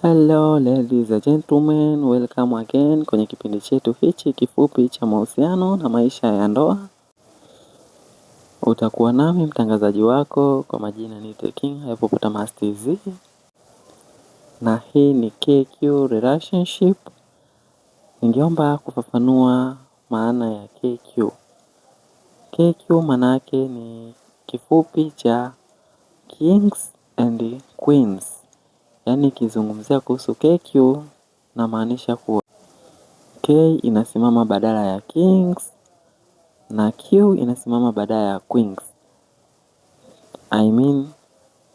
Hello ladies and gentlemen, welcome again kwenye kipindi chetu hichi kifupi cha mahusiano na maisha ya ndoa. Utakuwa nami mtangazaji wako kwa majina ni The King Hippopotamus TZ, na hii ni KQ Relationship. Ningeomba kufafanua maana ya KQ. KQ maana yake ni kifupi cha Kings and Queens. Yaani kizungumzia kuhusu KQ na maanisha kuwa K inasimama badala ya kings na Q inasimama badala ya queens. I mean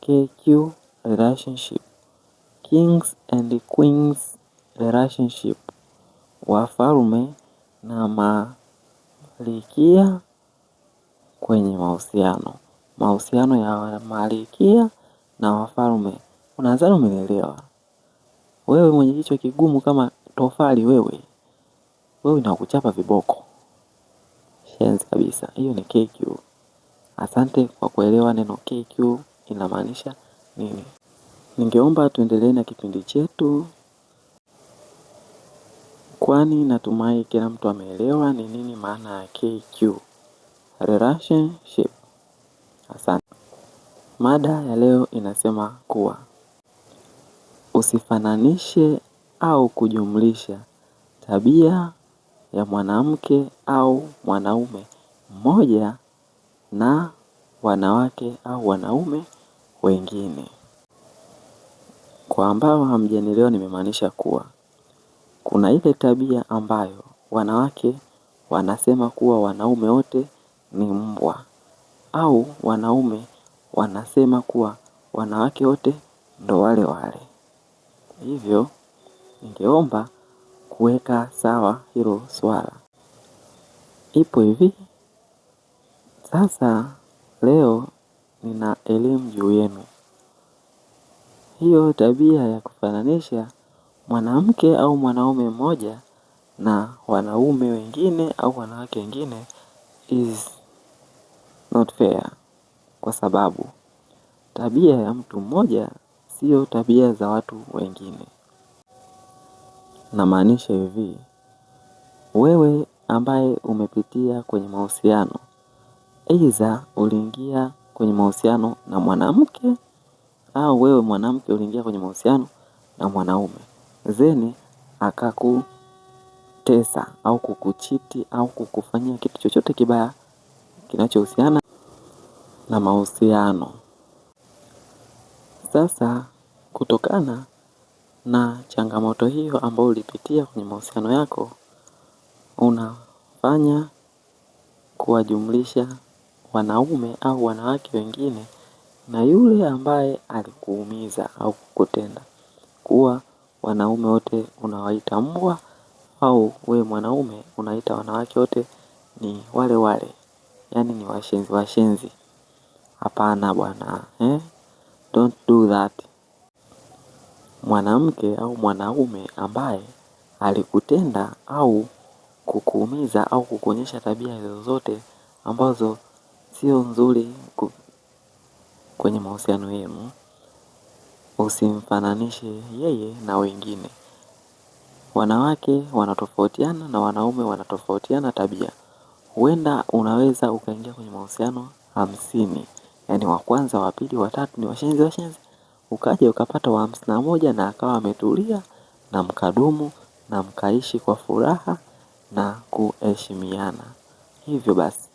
KQ relationship. Kings and queens relationship. Wafalme na malikia kwenye mahusiano. Mahusiano ya malikia na wafalme. Unadhani umenielewa? Wewe mwenye kichwa kigumu kama tofali wewe nakuchapa viboko. Shenzi kabisa. Hiyo ni KQ. Asante kwa kuelewa neno KQ inamaanisha nini. Ningeomba tuendelee na kipindi chetu, kwani natumai kila mtu ameelewa ni nini maana ya KQ relationship. Asante. Mada ya leo inasema kuwa usifananishe au kujumlisha tabia ya mwanamke au mwanaume mmoja na wanawake au wanaume wengine. Kwa ambao hamjanielewa, nimemaanisha kuwa kuna ile tabia ambayo wanawake wanasema kuwa wanaume wote ni mbwa, au wanaume wanasema kuwa wanawake wote ndo wale wale. Hivyo ningeomba kuweka sawa hilo swala. Ipo hivi, sasa leo nina elimu juu yenu. Hiyo tabia ya kufananisha mwanamke au mwanaume mmoja na wanaume wengine au wanawake wengine is not fair, kwa sababu tabia ya mtu mmoja sio tabia za watu wengine. Namaanisha hivi, wewe ambaye umepitia kwenye mahusiano, aidha uliingia kwenye mahusiano na mwanamke, au wewe mwanamke uliingia kwenye mahusiano na mwanaume, zeni akakutesa au kukuchiti au kukufanyia kitu chochote kibaya kinachohusiana na mahusiano. Sasa kutokana na changamoto hiyo ambayo ulipitia kwenye mahusiano yako, unafanya kuwajumlisha wanaume au wanawake wengine na yule ambaye alikuumiza au kukutenda, kuwa wanaume wote unawaita mbwa, au we mwanaume unaita wanawake wote ni wale wale, yaani ni washenzi. Hapana bwana, don't do that. Mwanamke au mwanaume ambaye alikutenda au kukuumiza au kukuonyesha tabia zozote ambazo sio nzuri kwenye mahusiano yenu, usimfananishe yeye na wengine. Wanawake wanatofautiana na wanaume wanatofautiana tabia. Huenda unaweza ukaingia kwenye mahusiano 50, yaani wa kwanza, wa pili, wa tatu ni washenzi. Ukaja ukapata wa 51 na akawa ametulia, na mkadumu na mkaishi kwa furaha na kuheshimiana. Hivyo basi,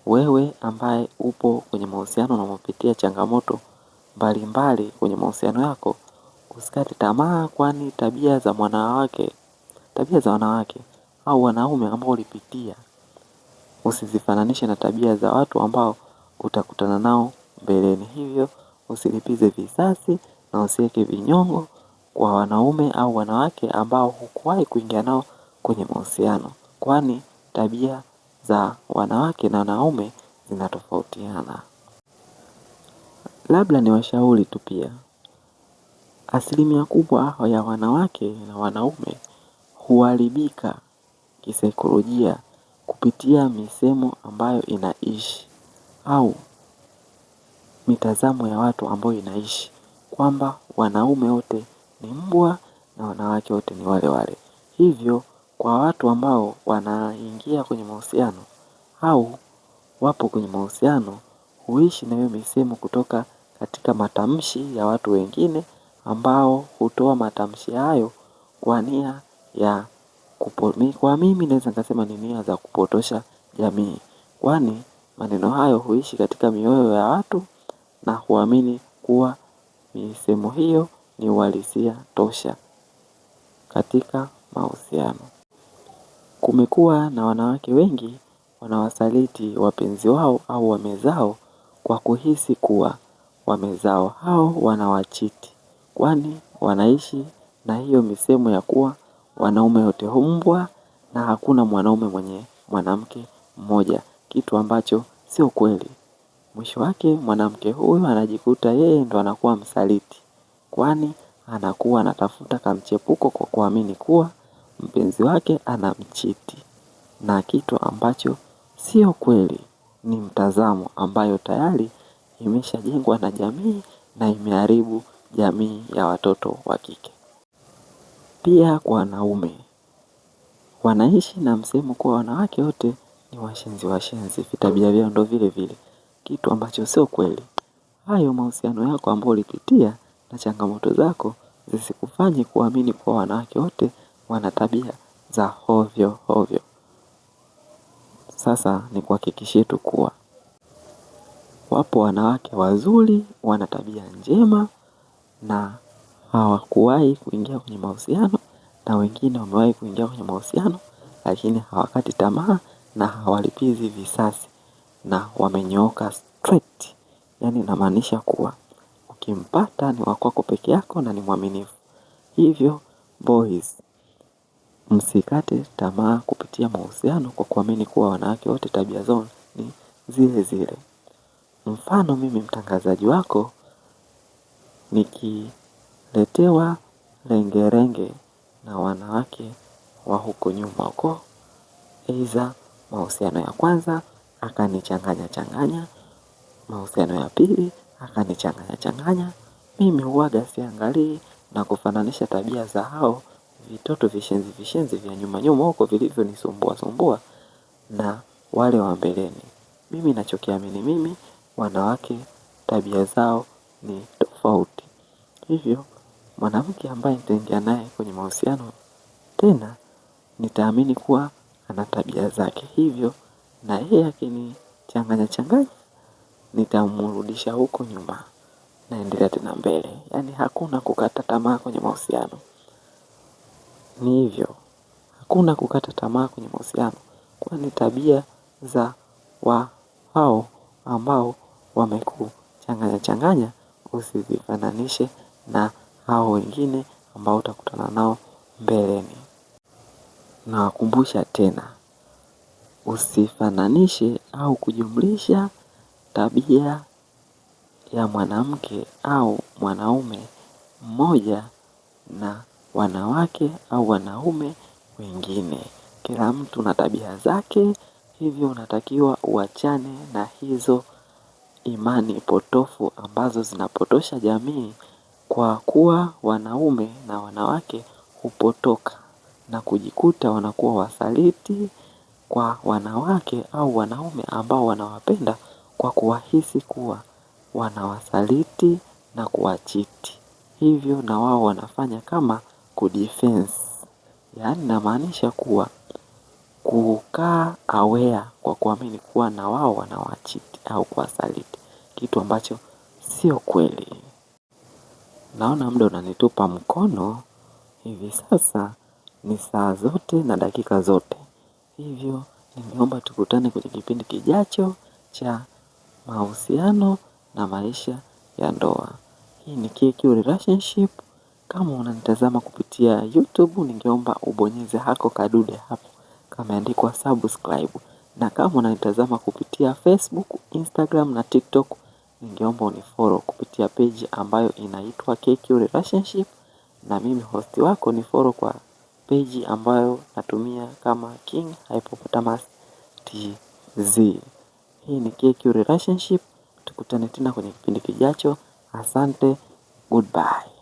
wewe ambaye upo kwenye mahusiano na umepitia changamoto mbalimbali kwenye mahusiano yako, usikate tamaa, kwani tabia za wanawake au wanaume ambao ulipitia, usizifananishe na tabia za watu ambao utakutana nao mbeleni. Hivyo usilipize visasi na usiweke vinyongo kwa wanaume au wanawake ambao hukuwahi kuingia nao kwenye mahusiano, kwani tabia za wanawake na wanaume zinatofautiana. Labda ni washauri tu pia, asilimia kubwa ya wanawake na wanaume huharibika kisaikolojia kupitia misemo ambayo inaishi, au mitazamo ya watu ambayo inaishi kwamba wanaume wote ni mbwa na wanawake wote ni wale wale. Hivyo kwa watu ambao wanaingia kwenye mahusiano au wapo kwenye mahusiano, huishi na hiyo misemo kutoka katika matamshi ya watu wengine ambao hutoa matamshi hayo kwa nia ya kwa mimi naweza nikasema ni nia za kupotosha jamii. Kwani maneno hayo huishi katika mioyo ya watu na huamini kuwa misemo hiyo ni uhalisia tosha katika mahusiano. Kumekuwa na wanawake wengi wanawasaliti wapenzi wao au waume zao kwa kuhisi kuwa waume zao hao wanawachiti. Kwani wanaishi na hiyo misemo ya kuwa wanaume wote mbwa na hakuna mwanaume mwenye mwanamke mmoja, kitu ambacho sio kweli. Mwisho wake mwanamke huyu anajikuta yeye ndo anakuwa msaliti, kwani anakuwa anatafuta kamchepuko kwa kuamini kuwa mpenzi wake anamchiti, na kitu ambacho sio kweli. Ni mtazamo ambayo tayari imeshajengwa na jamii na imeharibu jamii ya watoto wa kike. Pia kwa wanaume wanaishi na msemo kuwa wanawake wote ni washenzi, vitabia vyao ndo vile vile, kitu ambacho sio kweli. Hayo mahusiano yako ambayo ulipitia na changamoto zako zisikufanye kuamini kuwa wanawake wote wana tabia za hovyo hovyo. Sasa nikuhakikishie tu kuwa wapo wanawake wazuri, wana tabia njema na hawakuwahi kuingia kwenye mahusiano, na wengine wamewahi kuingia kwenye mahusiano lakini hawakati tamaa na hawalipizi visasi na wamenyooka straight. Yaani inamaanisha kuwa ukimpata ni wa kwako peke yako na ni mwaminifu. Hivyo boys, msikate tamaa kupitia mahusiano kwa kuamini kuwa wanawake wote tabia zao ni zile zile. Mfano mimi mtangazaji wako nikiletewa rengerenge na wanawake wa huko nyuma huko, aidha mahusiano ya kwanza akanichanganya, mahusiano ya pili akanichanganya, mimi huwaga siangalii na kufananisha tabia za hao vitoto vishenzi vya nyuma huko vilivyonisumbua na wale wa mbeleni. Mimi ninachokiamini mimi, wanawake tabia zao ni tofauti. Hivyo mwanamke ambaye nitaingia naye kwenye mahusiano tena nitaamini kuwa ana tabia zake. Hivyo na yeye akinichanganya nitamrudisha huko nyuma, naendelea tena mbele. Yaani hakuna kukata tamaa kwenye mahusiano. Ni hivyo, hakuna kukata tamaa kwenye mahusiano, kwani tabia za hao ambao wamekuchanganya usizifananishe na hao wengine ambao utakutana nao mbeleni. Nawakumbusha tena, usifananishe au kujumlisha tabia ya mwanamke au mwanaume mmoja na wanawake au wanaume wengine. Kila mtu na tabia zake, hivyo unatakiwa uachane na hizo imani potofu ambazo zinapotosha jamii, kwa kuwa wanaume na wanawake hupotoka na kujikuta wanakuwa wasaliti kwa wanawake au wanaume ambao wanawapenda, kwa kuwahisi kuwa wanawasaliti na kuwachiti. Hivyo na wao wanafanya kama kudefense. Yaani namaanisha kuwa kukaa aware kwa kuamini kuwa na wao wanawachiti au kuwasaliti, kitu ambacho sio kweli. Naona muda unanitupa mkono. Hivi sasa ni saa zote na dakika zote. Hivyo ningeomba tukutane kwenye kipindi kijacho cha mahusiano na maisha ya ndoa. Hii ni KQ Relationship. Kama unanitazama kupitia YouTube, ningeomba ubonyeze hako kadude hapo kameandikwa subscribe. Na kama unanitazama kupitia Facebook, Instagram na TikTok, ningeomba unifollow kupitia page ambayo inaitwa KQ Relationship, na mimi host wako ni follow kwa page ambayo natumia kama King Hippopotamus TZ. Hii ni KQ Relationship. Tukutane tena kwenye kipindi kijacho. Asante, goodbye.